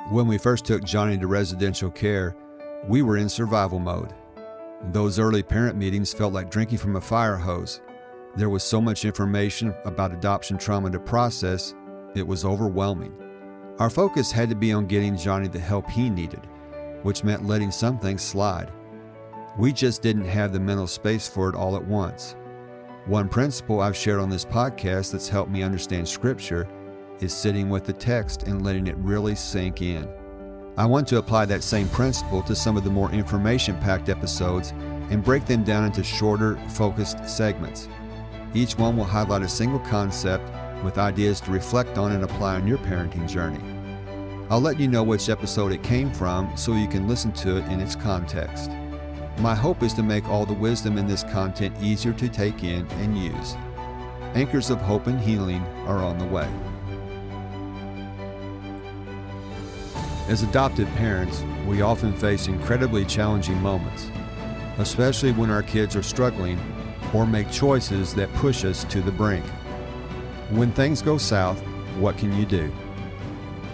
When we first took Johnny to residential care, we were in survival mode. Those early parent meetings felt like drinking from a fire hose. There was so much information about adoption trauma to process, it was overwhelming. Our focus had to be on getting Johnny the help he needed, which meant letting some things slide. We just didn't have the mental space for it all at once. One principle I've shared on this podcast that's helped me understand Scripture is sitting with the text and letting it really sink in. I want to apply that same principle to some of the more information-packed episodes and break them down into shorter, focused segments. Each one will highlight a single concept with ideas to reflect on and apply on your parenting journey. I'll let you know which episode it came from so you can listen to it in its context. My hope is to make all the wisdom in this content easier to take in and use. Anchors of hope and healing are on the way. As adoptive parents, we often face incredibly challenging moments, especially when our kids are struggling or make choices that push us to the brink. When things go south, what can you do?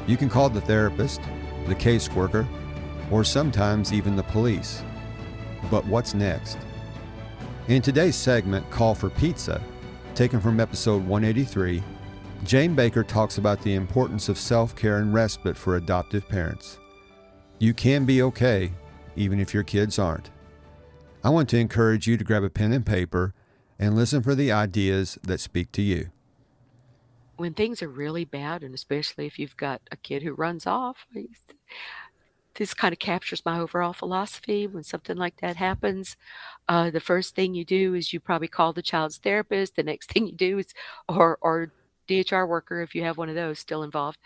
You can call the therapist, the caseworker, or sometimes even the police. But what's next? In today's segment, Call for Pizza, taken from episode 183, Jane Baker talks about the importance of self-care and respite for adoptive parents. You can be okay, even if your kids aren't. I want to encourage you to grab a pen and paper and listen for the ideas that speak to you. When things are really bad, and especially if you've got a kid who runs off, this kind of captures my overall philosophy. When something like that happens, the first thing you do is you probably call the child's therapist. The next thing you do is, or DHR worker, if you have one of those still involved,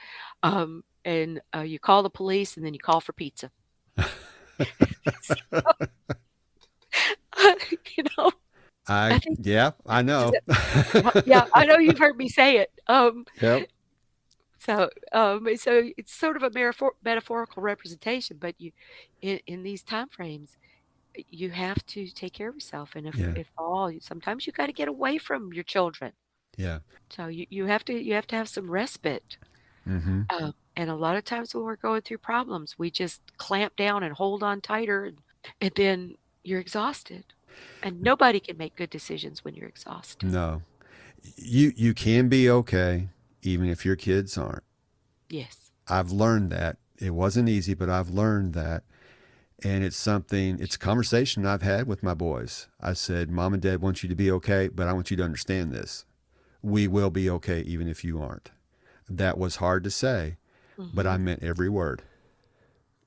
and you call the police, and then you call for pizza. So, you know, I think, I know. yeah, I know you've heard me say it. Yep. So it's sort of a metaphorical representation, but in these time frames, you have to take care of yourself, and sometimes you got to get away from your children. Yeah. So you have to have some respite. Mm-hmm. And a lot of times when we're going through problems, we just clamp down and hold on tighter, and then you're exhausted. And nobody can make good decisions when you're exhausted. No. You can be okay, even if your kids aren't. Yes. I've learned that. It wasn't easy, but I've learned that. And it's a conversation I've had with my boys. I said, Mom and Dad want you to be okay, but I want you to understand this. We will be okay, even if you aren't. That was hard to say, but I meant every word.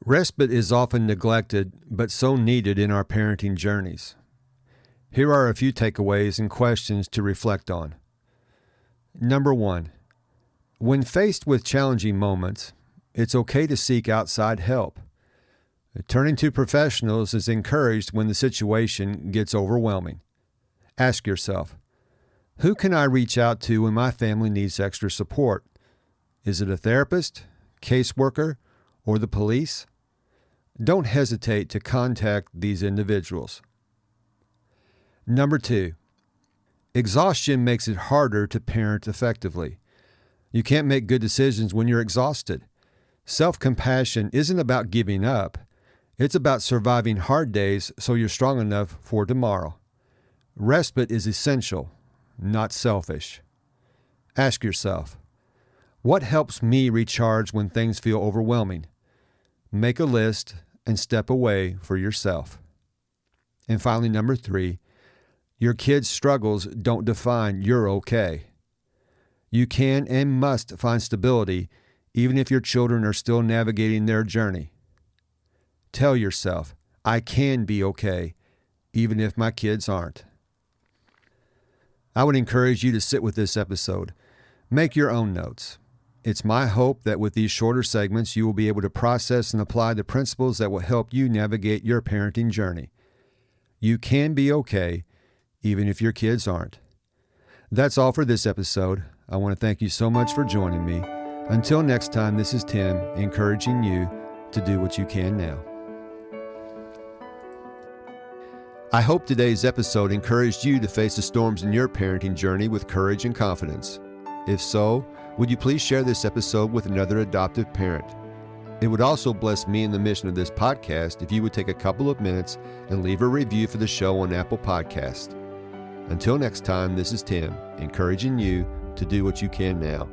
Respite is often neglected, but so needed in our parenting journeys. Here are a few takeaways and questions to reflect on. Number 1, when faced with challenging moments, it's okay to seek outside help. Turning to professionals is encouraged when the situation gets overwhelming. Ask yourself, who can I reach out to when my family needs extra support? Is it a therapist, caseworker, or the police? Don't hesitate to contact these individuals. Number 2, exhaustion makes it harder to parent effectively. You can't make good decisions when you're exhausted. Self-compassion isn't about giving up. It's about surviving hard days so you're strong enough for tomorrow. Respite is essential, not selfish. Ask yourself, what helps me recharge when things feel overwhelming? Make a list and step away for yourself. And finally, number 3, your kids' struggles don't define you're okay. You can and must find stability even if your children are still navigating their journey. Tell yourself, I can be okay even if my kids aren't. I would encourage you to sit with this episode. Make your own notes. It's my hope that with these shorter segments, you will be able to process and apply the principles that will help you navigate your parenting journey. You can be okay even if your kids aren't. That's all for this episode. I want to thank you so much for joining me. Until next time, this is Tim, encouraging you to do what you can now. I hope today's episode encouraged you to face the storms in your parenting journey with courage and confidence. If so, would you please share this episode with another adoptive parent? It would also bless me and the mission of this podcast if you would take a couple of minutes and leave a review for the show on Apple Podcast. Until next time, this is Tim, encouraging you to do what you can now.